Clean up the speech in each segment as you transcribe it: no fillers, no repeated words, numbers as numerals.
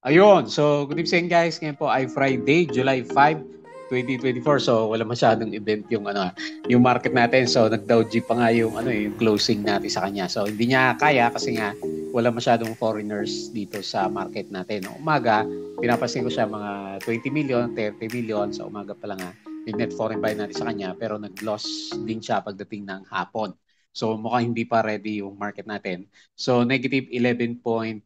Ayun, so good evening guys. Ngayon po ay Friday, July 5, 2024. So wala masyadong event yung yung market natin. So nag-Dow G pa nga yung yung closing natin sa kanya. So hindi niya kaya kasi nga wala masyadong foreigners dito sa market natin. Noong umaga, pinapansin ko siya mga 20 million, 30 million sa umaga pa lang yung net foreign buy natin sa kanya, pero nag-loss din siya pagdating ng hapon. So mukhang hindi pa ready yung market natin. So negative 11.47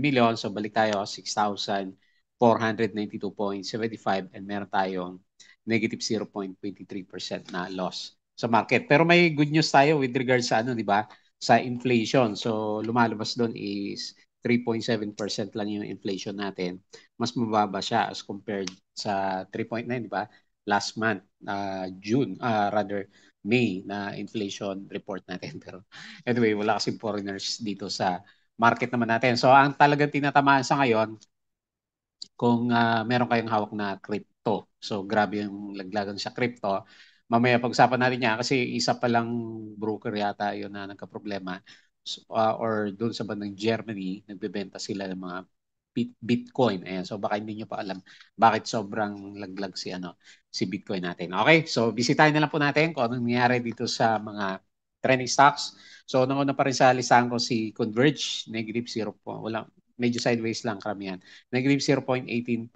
million. So balik tayo, 6,492.75 and meron tayong negative 0.23% na loss sa market. Pero may good news tayo with regards sa di ba? Sa inflation. So lumalabas doon is 3.7% lang yung inflation natin. Mas mababa siya as compared sa 3.9, di ba? Last month, June, rather May na inflation report natin. Pero anyway, wala kasing foreigners dito sa market naman natin. So ang talagang tinatamaan sa ngayon, kung meron kayong hawak na crypto. So grabe yung laglagan sa crypto. Mamaya pag-usapan natin niya kasi isa pa lang broker yata yun na nagka-problema. So, or doon sa bandang Germany, nagbebenta sila ng mga Bitcoin. Ayan. So baka hindi nyo pa alam bakit sobrang laglag si Bitcoin natin. Okay, so bisitahin na lang po natin kung anong nangyari dito sa mga trending stocks. So una pa rin sa listahan ko si Converge, negative 0 po. Wala, medyo sideways lang karamihan. Negative 0.18%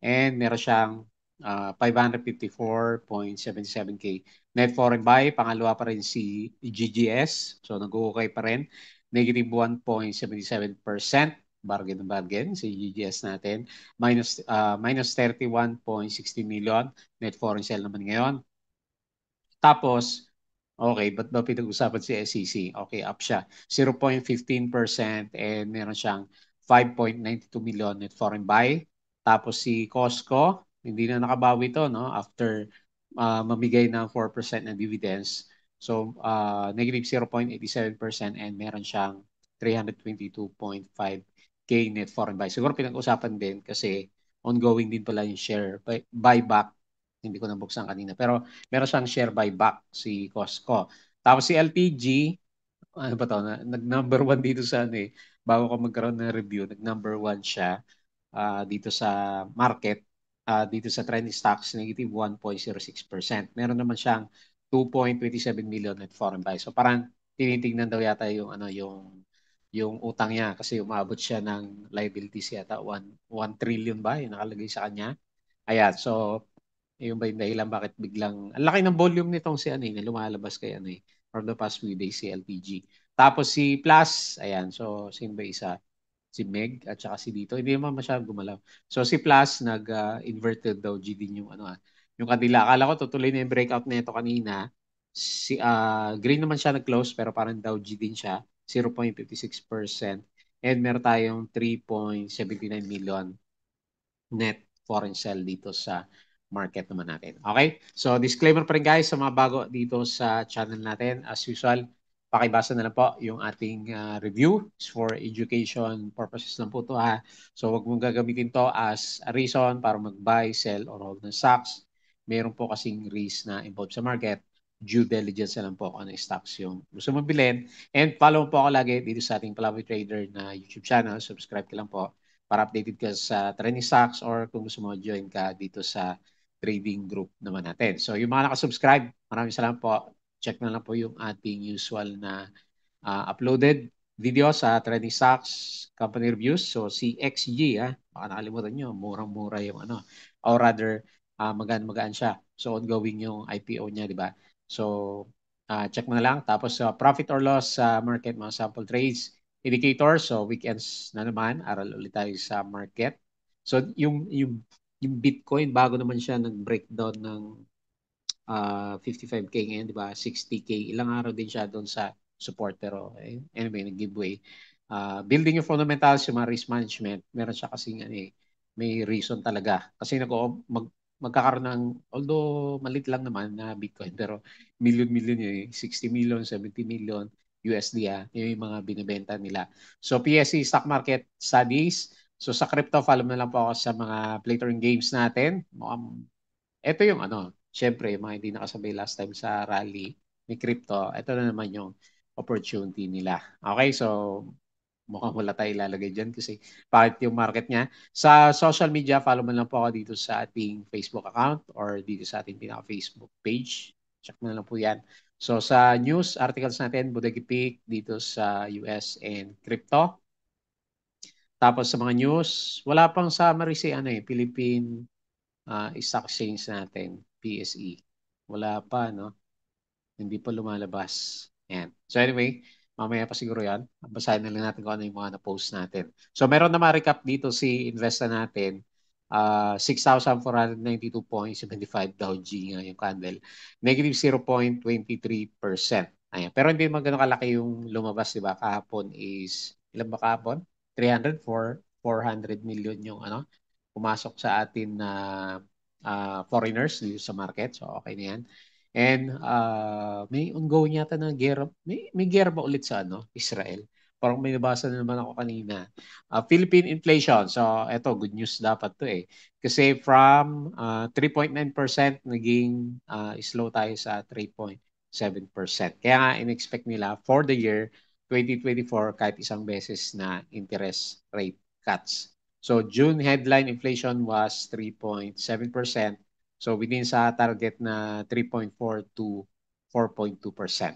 and meron siyang 554.77K. Net foreign buy, pangalawa pa rin si GGS. So nag-okay pa rin. Negative 1.77%. Bargain na bargain si GGS natin. Minus 31.60 million. Net foreign sale naman ngayon. Tapos, okay, ba't ba pinag-usapan si SEC? Okay, up siya. 0.15% and meron siyang 5.92 million net foreign buy. Tapos si Costco, hindi na nakabawi to, no? After mamigay ng 4% na dividends. So, negative 0.87% and meron siyang 322.5K net foreign buy. Siguro pinag-usapan din kasi ongoing din pala yung share buyback. Hindi ko nabuksan kanina. Pero meron siyang share buyback si Costco. Tapos si LPG, ano ba to, nag-number one dito sa bago ko magkaroon ng review, nag-number one siya dito sa market, dito sa trending stocks, negative 1.06%. Meron naman siyang 2.27 million net foreign buy. So parang tinitingnan daw yata yung utang niya kasi umabot siya ng liabilities yata 1 trillion ba yung nakalagay sa kanya. Ayan, so yun ba yung dahilan bakit biglang ang laki ng volume nitong si na lumalabas kay from the past few days si LPG. Tapos si Plus, ayan, so sino ba isa? Si Meg at saka si Dito. Hindi naman masyadong gumalaw. So si Plus nag-inverted daw G din yung kanila. Akala ko tutuloy na yung breakout nito kanina. Si green naman siya nag-close pero parang daw G din siya, 0.56%. And meron tayong 3.79 million net foreign sell dito sa market naman natin. Okay? So disclaimer pa rin guys sa mga bago dito sa channel natin. As usual, pakibasa na lang po yung ating review. It's for education purposes lang po ito ha. So wag mong gagamitin to as a reason para mag-buy, sell, or hold ng stocks. Meron po kasing risk na involved sa market. Due diligence na lang po kung ano stocks yung gusto mong bilhin. And follow po ako lagi dito sa ating Palawi Trader na YouTube channel. Subscribe ka lang po para updated ka sa trending stocks or kung gusto mo join ka dito sa trading group naman natin. So yung mga nakasubscribe, maraming salamat po. Check na lang po yung ating usual na uploaded video sa trending stocks company reviews. So si XG, baka nakalimutan nyo, murang-mura yung or rather, magaan-magaan siya. So ongoing yung IPO niya, di ba? So check mo na lang. Tapos profit or loss sa market, mga sample trades, indicator. So weekends na naman, aral ulit tayo sa market. So yung Bitcoin, bago naman siya nag-breakdown ng 55K ngayon, di ba? 60K. Ilang araw din siya doon sa support. Pero anyway, nag-giveaway. Building yung fundamentals, yung mga risk management, meron siya kasing may reason talaga. Kasi magkakaroon ng, although malit lang naman na Bitcoin, pero million-million yun 60 million, 70 million USD yung mga binibenta nila. So PSE Stock Market Studies. So sa crypto, follow na lang po ako sa mga play to earn games natin. Ito yung syempre, yung mga hindi nakasabay last time sa rally ni crypto, ito na naman yung opportunity nila. Okay, so mukhang wala tayo ilalagay dyan kasi bakit yung market niya. Sa social media, follow mo lang po ako dito sa ating Facebook account or dito sa ating pinaka-Facebook page. Check mo na lang po yan. So sa news articles natin, Bodegi Peak dito sa US and crypto. Tapos sa mga news, wala pang summary si Philippine Stock Exchange natin, PSE. Wala pa, no? Hindi pa lumalabas. Yan. So anyway, mamaya pa siguro yan. Basahin na lang natin kung ano yung mga na-post natin. So meron na ma-recap dito si Investa natin. 6,492.75 Dow G nga yung candle. Negative 0.23%. Ayan. Pero hindi naman ganun kalaki yung lumabas, di ba? Kahapon is, ilan ba kahapon? 304, 400 million yung pumasok sa atin na foreigners dito sa market. So okay na yan. And may ongoing yata na gera. May gera ba ulit sa Israel? Parang may nabasa na naman ako kanina. Philippine inflation. So eto, good news dapat to eh. Kasi from 3.9% naging slow tayo sa 3.7%. Kaya nga in-expect nila for the year 2024 kahit isang beses na interest rate cuts. So June headline inflation was 3.7%. So within sa target na 3.4 to 4.2%.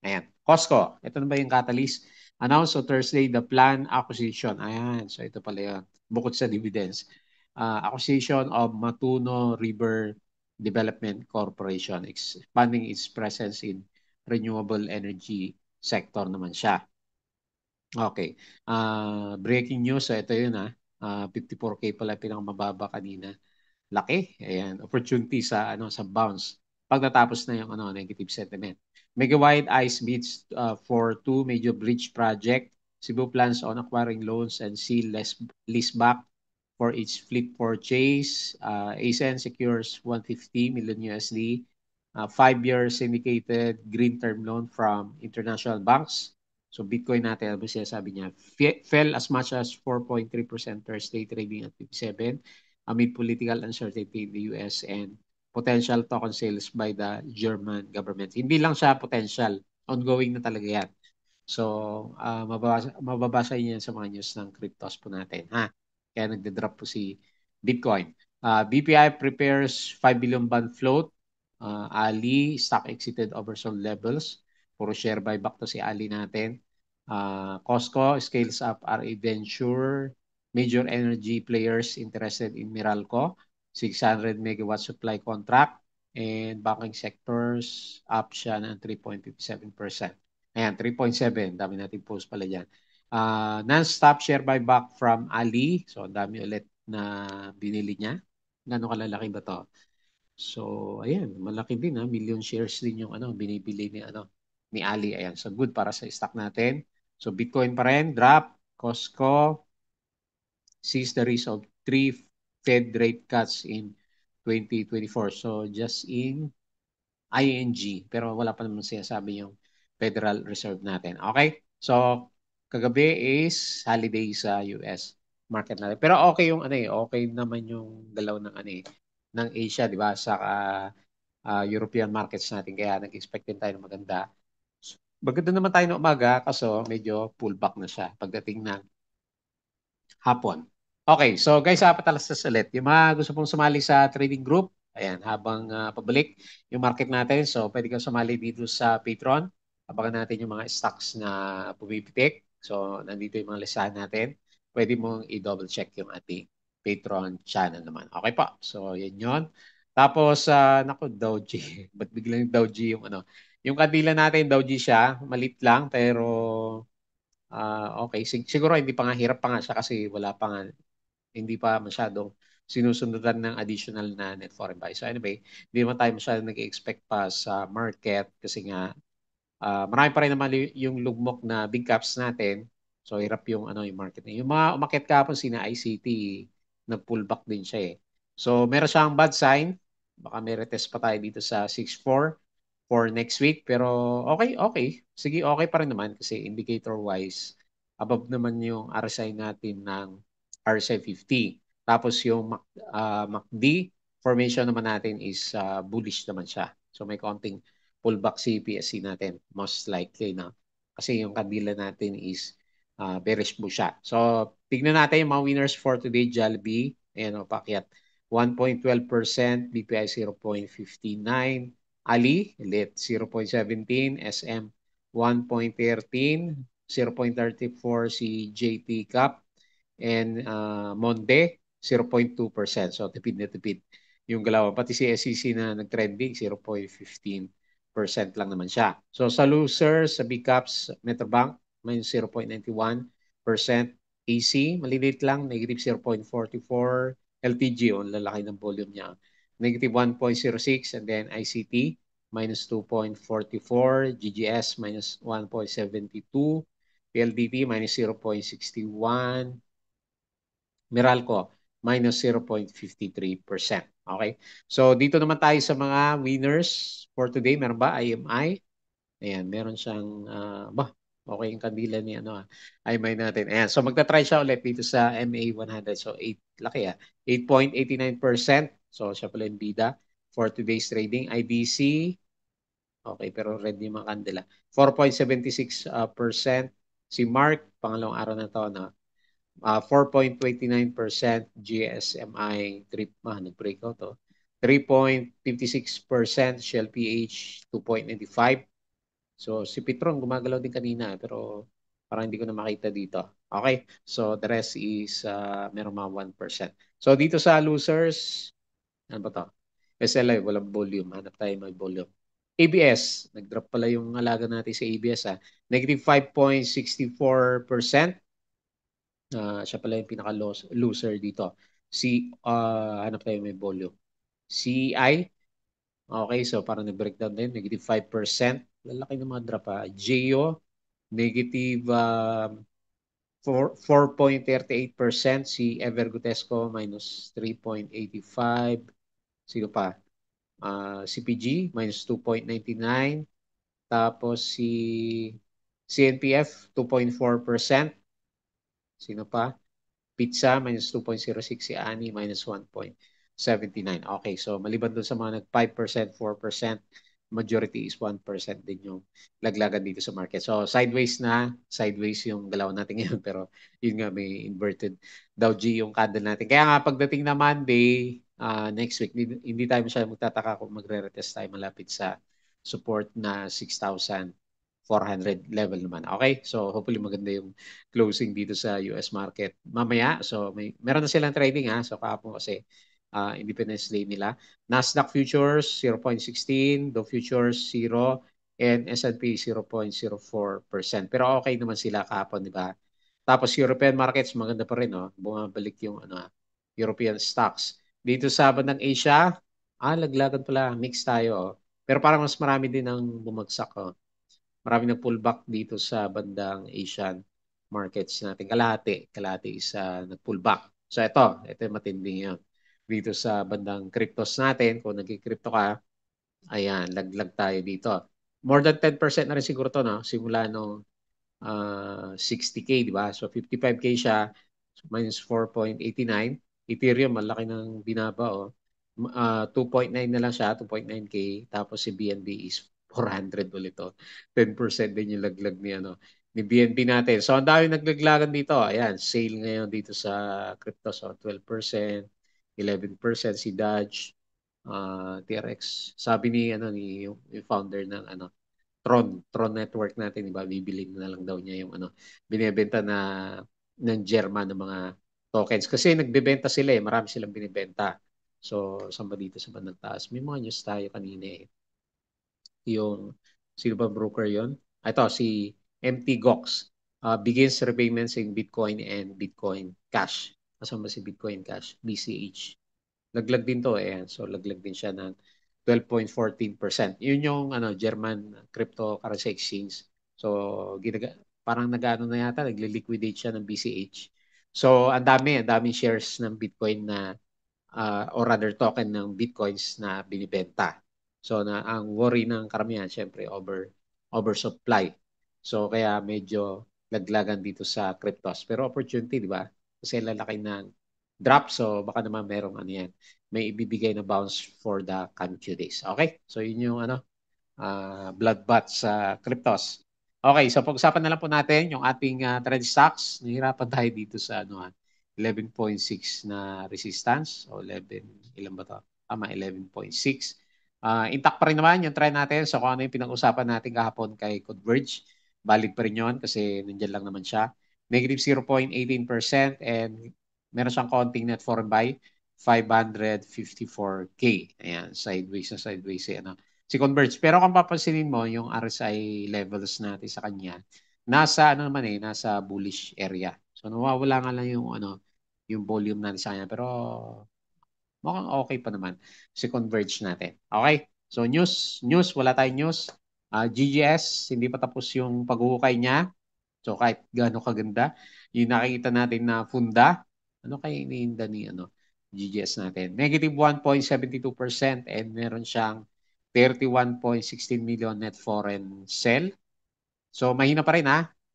Ayan. Costco, ito na ba yung catalyst? Announced on Thursday the planned acquisition. Ayan. So ito pala yun. Bukod sa dividends. Acquisition of Matuno River Development Corporation, expanding its presence in renewable energy sector naman siya. Okay. Breaking news. So ito yun 54K pala pinakamababa kanina. Laki. Ayan, opportunity sa sa bounce pagkatapos na yung negative sentiment. Mega wide ice bids for two major bridge project. Cebu plans on acquiring loans and seal leaseback for each fleet purchase. ASEAN secures 150 million USD. 5-year syndicated green term loan from international banks. So Bitcoin natin, ano siya sabi niya, fell as much as 4.3% Thursday trading at 57 amid political uncertainty in the US and potential token sales by the German government. Hindi lang siya potential, ongoing na talaga yan. So, mababasa niyo yan sa mga news ng cryptos po natin. Kaya nagde-drop po si Bitcoin. BPI prepares 5 billion bond float. Ali, stock exited oversold levels. Puro share buyback to si Ali natin. Costco scales up RA Venture. Major energy players interested in Meralco. 600 megawatt supply contract. And banking sectors up siya ng 3.57%. Ayan, 3.7. Dami natin post pala dyan. Non-stop share buyback from Ali. So, dami ulit na binili niya. Gano'ng kalalaki ba to? So, ayan, malaki din million shares din yung binibili ni Ali. Ayan, so good para sa stock natin. So, Bitcoin pa rin, drop. Costco sees the risk of 3 Fed rate cuts in 2024. So, just in ING. Pero wala pa naman sabi yung Federal Reserve natin. Okay? So, kagabi is holiday sa US market natin. Pero okay yung okay naman yung galaw ng ng Asia, di ba? Sa European markets natin. Kaya nag-expect din tayo ng maganda. Maganda naman tayo ng umaga kaso medyo pullback na siya pagdating ng hapon. Okay, so guys, apat alas na ulit. Yung mga gusto pong sumali sa trading group, ayan, habang pabalik yung market natin, so pwede kang sumali dito sa Patreon. Abangan natin yung mga stocks na pumipitik. So, nandito yung mga listahan natin. Pwede mong i-double check yung ating Patreon channel naman. Okay po. So, yan yun. Tapos, naku, Dow G. Ba't biglang Dow G yung yung kandila natin, Dow G siya. Malit lang, pero okay. Siguro hindi pa nga, hirap pa nga siya kasi wala pa nga, hindi pa masyadong sinusundutan ng additional na net foreign buy. So anyway, hindi naman tayo masyadong nag-expect pa sa market kasi nga marami pa rin naman yung lugmok na big caps natin. So hirap yung yung market na. Yung mga umakyat kahapon sina ICT, nag-pullback din siya eh. So meron siyang bad sign. Baka may retest pa tayo dito sa 6.4 for next week. Pero okay. Sige, okay pa rin naman kasi indicator-wise, above naman yung RSI natin ng RSI 50. Tapos yung MACD formation naman natin is bullish naman siya. So may konting pullback si PSC natin, most likely na. Kasi yung kabila natin is bearish po siya. So, tignan natin yung mga winners for today. Jollibee, ayan o, pakyat. 1.12%, BPI 0.59, Ali, lit 0.17, SM 1.13, 0.34 si JT Cap, and Monde 0.2%. So, tipid na tipid yung galaw. Pati si SEC na nag-trending, 0.15% lang naman siya. So, sa losers, sa big caps, Metrobank, minus 0.91%. AC, maliliit lang, negative 0.44. LTG, on lalaki ng volume niya. Negative 1.06. And then ICT, minus 2.44. GGS, minus 1.72. PLDT, minus 0.61. Meralco, minus 0.53%. Okay? So, dito naman tayo sa mga winners for today. Meron ba? IMI. Ayan, meron siyang, okay yung kandila ni IMI natin. Ayan, so magta-try siya ulit dito sa MA100. So, 8, laki 8.89%. So, siya pala yung bida for today's trading. IDC, okay, pero red yung mga kandila. 4.76%. Si Mark, pangalawang araw na to, 4.29%. GSMI, nag-breakout to. 3.56%. Shell PH, 2.95%. So, si Petron gumagalaw din kanina pero parang hindi ko na makita dito. Okay? So, the rest is meron mga 1%. So, dito sa losers, ano ba to? SLI, walang volume. Hanap tayo may volume. ABS, nag-drop pala yung alaga natin sa ABS. Negative 5.64%. Siya pala yung pinaka-loser dito. Hanap tayo may volume. CI, okay, so parang nag-breakdown din. Negative 5%. Lalaki ng mga drop Geo, negative 4.38%. Si Evergotesco, minus 3.85. Sino pa? CPG, minus 2.99. Tapos si CNPF, 2.4%. Sino pa? Pizza, minus 2.06. Si Ani, minus 1.79. Okay, so maliban doon sa mga nag 5%, 4%, majority is 1% din yung laglagan dito sa market. So sideways yung galaw natin ngayon pero yun nga may inverted Dow G yung candle natin. Kaya nga pagdating na Monday, next week, hindi tayo masyadong magtataka kung magre-retest tayo malapit sa support na 6,400 level naman. Okay? So hopefully maganda yung closing dito sa US market mamaya. So meron na silang trading So kahapon kasi Independence Day nila. Nasdaq futures 0.16, Dow futures 0, and S&P 0.04%. Pero okay naman sila kahapon, di ba? Tapos European markets maganda pa rin, bumabalik yung European stocks. Dito sa bandang Asia, laglagan pala, mix tayo. Pero parang mas marami din ang bumagsak. Marami nag pullback dito sa bandang Asian markets natin. Kalahati is nag-pullback. So ito yung matinding yan. Dito sa bandang cryptos natin, kung nag-crypto ka, ayan, laglag tayo dito. More than 10% na rin siguro to, no? Simula nung 60K, di ba? So 55K siya, minus 4.89. Ethereum, malaki ng binaba, 2.9 na lang siya, 2.9K. Tapos si BNB is 400 ulit, 10% din yung laglag ni BNB natin. So, ang dami naglaglagan dito. Ayan, sale ngayon dito sa crypto. So, 12%, 11% si Dodge, TRX. Sabi yung founder ng Tron network natin, diba? Bibili na lang daw niya yung binebenta ng German ng mga tokens. Kasi nagbebenta sila marami silang binibenta. So, saan ba dito sa bandang taas? May mga news tayo kanina Yung, sino ba broker yon? Ito, si MT Gox. Begins repayments in Bitcoin and Bitcoin Cash. Asan ba si Bitcoin Cash? BCH. Laglag din to So laglag din siya ng 12.14%. Yun yung German cryptocurrency exchange. So parang nag-ano na yata, nagle-liquidate siya ng BCH. So ang daming shares ng Bitcoin na or other token ng Bitcoins na binibenta. So ang worry ng karamihan syempre oversupply. So kaya medyo laglagan dito sa cryptos. Pero opportunity, di ba? Kasi lalaki ng drop. So baka naman merong yan. May ibibigay na bounce for the coming few days. Okay? So yun yung bloodbath sa cryptos. Okay, so pag-usapan na lang po natin yung ating trend stocks. Nahirapan tayo dito sa 11.6 na resistance o 11, ilan ba to? Tama, 11.6. Intact pa rin naman yung trend natin. So kung ano yung pinag-usapan natin kahapon kay Converge, valid pa rin yun kasi nandiyan lang naman siya. Negative 0.18% and meron siyang konting net foreign buy, 554K. Ayan, sideways na sideways. Si Converge. Pero kung papansinin mo, yung RSI levels natin sa kanya, nasa nasa bullish area. So nawawala nga lang yung volume natin sa kanya. Pero mukhang okay pa naman si Converge natin. Okay? So news, wala tayong news. GGS, hindi pa tapos yung paghuhukay niya. So kahit gaano kaganda, yung nakikita natin na funda, ano kaya iniinda ni GGS natin? Negative 1.72% and meron siyang 31.16 million net foreign sell. So mahina pa rin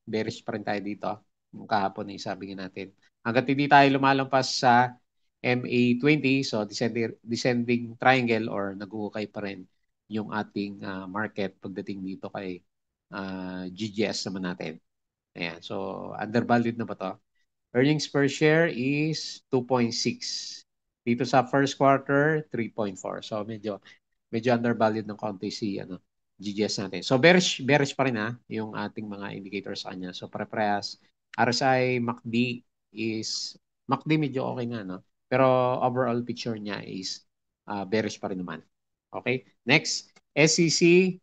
bearish pa rin tayo dito. Yung kahapon na sabi nga natin. Hanggat hindi tayo lumalampas sa MA20, so descending triangle or nag-uukay pa rin yung ating market pagdating dito kay GGS naman natin. Ayan, so undervalued na ba to? Earnings per share is 2.6. Dito sa first quarter, 3.4. So medyo undervalued ng konti si GGS natin. So bearish pa rin yung ating mga indicators sa kanya. So pare-parehas. RSI, MACD MACD medyo okay na Pero overall picture niya is bearish pa rin naman. Okay? Next, SEC,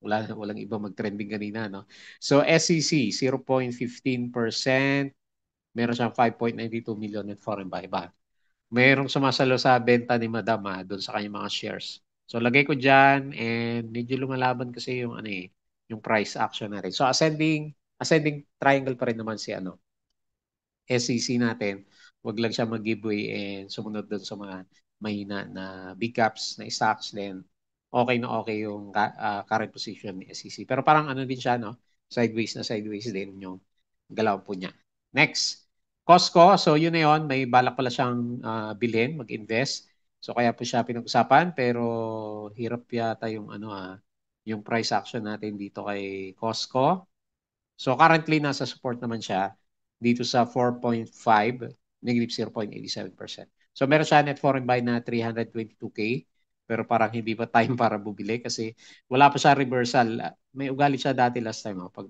walang iba mag-trending kanina So SEC 0.15%, meron siyang 5.92 million net foreign buy ba. Merong sumasalo sa benta ni Madam doon sa kanyang mga shares. So lagay ko diyan and medyo lumalaban kasi yung yung price action natin. So ascending triangle pa rin naman si SEC natin. Wag lang siya mag-giveaway and sumunod doon sa mga mahina na big caps na stocks then okay yung current position ni SEC. Pero parang din siya sideways na sideways din yung galaw po niya. Next, Costco. So yun na yun, may balak pala siyang bilhin, mag-invest. So kaya po siya pinag-usapan pero hirap yata yung yung price action natin dito kay Costco. So currently nasa support naman siya dito sa 4.5, negative 0.87%. So meron siya net foreign buy na 322K pero parang hindi pa time para bumili kasi wala pa siya reversal. May ugali siya dati last time pag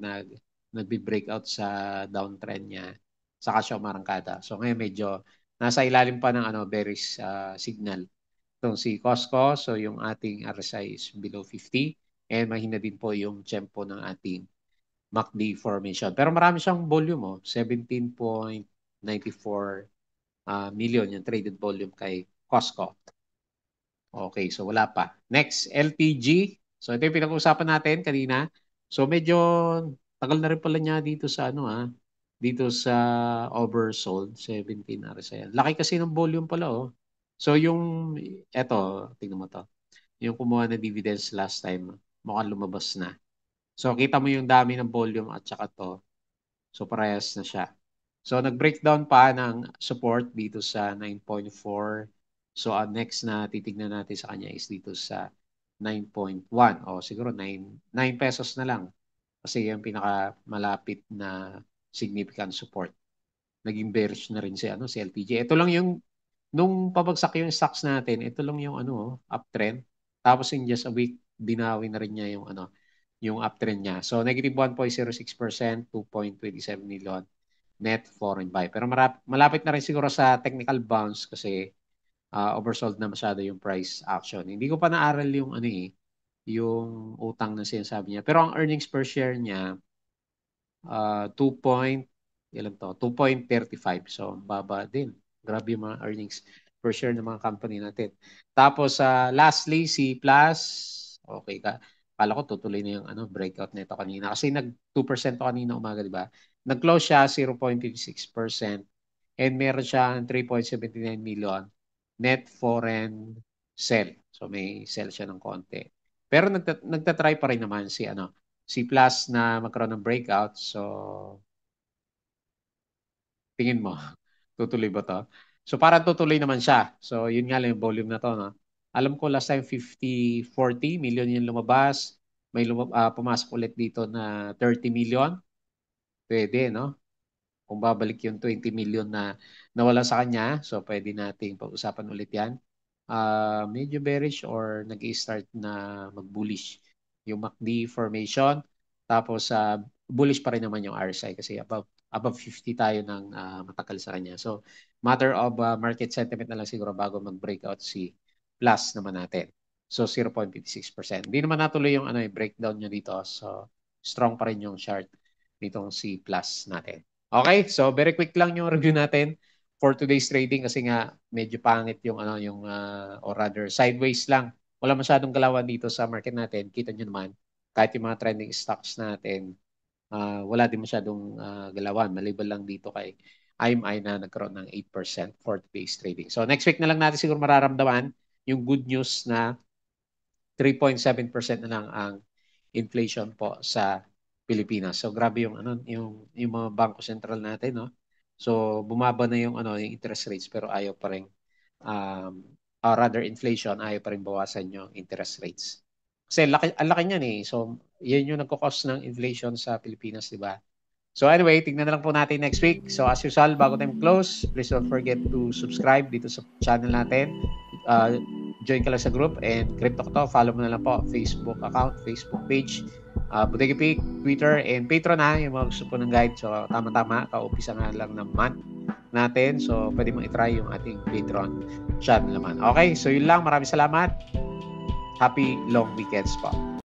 nagbi-breakout sa downtrend niya saka siya umarangkada. So ngayon medyo nasa ilalim pa ng bearish signal itong si Costco. So yung ating RSI is below 50 and mahina din po yung tempo ng ating MACD formation. Pero marami siyang volume 17.94 million yung traded volume kay Costco. Okay, so wala pa. Next, LTG. So ito yung pinag-uusapan natin kanina. So medyo tagal na rin pala niya dito sa dito sa oversold 17 RSI. Laki kasi ng volume pala. So yung eto, tingnan mo to. Yung kumuha na dividends last time, mukhang lumabas na. So kita mo yung dami ng volume at saka to. So parehas na siya. So nag-breakdown pa ng support dito sa 9.4. So ang next na titignan natin sa kanya is dito sa 9.1 o siguro 9 pesos na lang. Kasi yung pinaka malapit na significant support. Naging bearish na rin si LTG. Ito lang yung nung pabagsak yung stocks natin, ito lang yung uptrend. Tapos in just a week binawi na rin niya yung uptrend niya. So negative 1.06%, 2.27 million net foreign buy. Pero malapit na rin siguro sa technical bounce kasi oversold na masyado yung price action. Hindi ko pa naaral yung yung utang na sinasabi niya. Pero ang earnings per share niya 2 point ilan to? 2.35. So baba din. Grabe yung mga earnings per share ng mga company natin. Tapos lastly si Plus, okay ka. Kala ko tutuloy na yung breakout nito kanina kasi nag 2% to kanina umaga, di ba? Nag-close siya 0.56% and meron siya 3.79 million net foreign sell. So may sell siya ng konti. Pero nagtatry pa rin naman si Plus na magkaroon ng breakout. So tingin mo, tutuloy ba to? So parang tutuloy naman siya. So yun nga lang yung volume na to. Alam ko last time 50-40 million yung lumabas. may pumasok ulit dito na 30 million, pwede, no? Kung babalik yung 20 million na nawala sa kanya, so pwede nating pag-usapan ulit yan. Medyo bearish or nag-i-start na mag-bullish yung MACD formation. Tapos bullish pa rin naman yung RSI kasi above 50 tayo ng matagal sa kanya. So matter of market sentiment na lang siguro bago mag-breakout si plus naman natin. So 0.56%. Hindi naman natuloy yung yung breakdown nyo dito. So strong pa rin yung chart nitong si plus natin. Okay, so very quick lang yung review natin for today's trading kasi nga medyo pangit yung or rather sideways lang. Wala masyadong galawan dito sa market natin. Kita nyo naman, kahit yung mga trending stocks natin, wala din masyadong galawan. Maliban lang dito kay IMI na nagkaroon ng 8% for today's trading. So next week na lang natin siguro mararamdaman yung good news na 3.7% na lang ang inflation po sa Pilipinas. So grabe yung yung mga bangko sentral natin, no. So bumaba na yung yung interest rates pero ayaw pa rin or rather inflation, ayaw pa rin bawasan yung interest rates. Kasi ang laki niyan eh. So yan yung nagko-cause ng inflation sa Pilipinas, di ba? So anyway, tingnan na lang po natin next week. So as usual, bago tayo close, please don't forget to subscribe dito sa channel natin. Join ka lang sa group and Crypto to. Follow mo na lang po Facebook account, Facebook page, Bodega Peak, Twitter, and Patreon na yung mga gusto po ng guide. So tama-tama, kaumpisa nga lang ng month natin. So pwede mong itry yung ating Patreon channel naman. Okay, so yun lang. Maraming salamat. Happy long weekends po.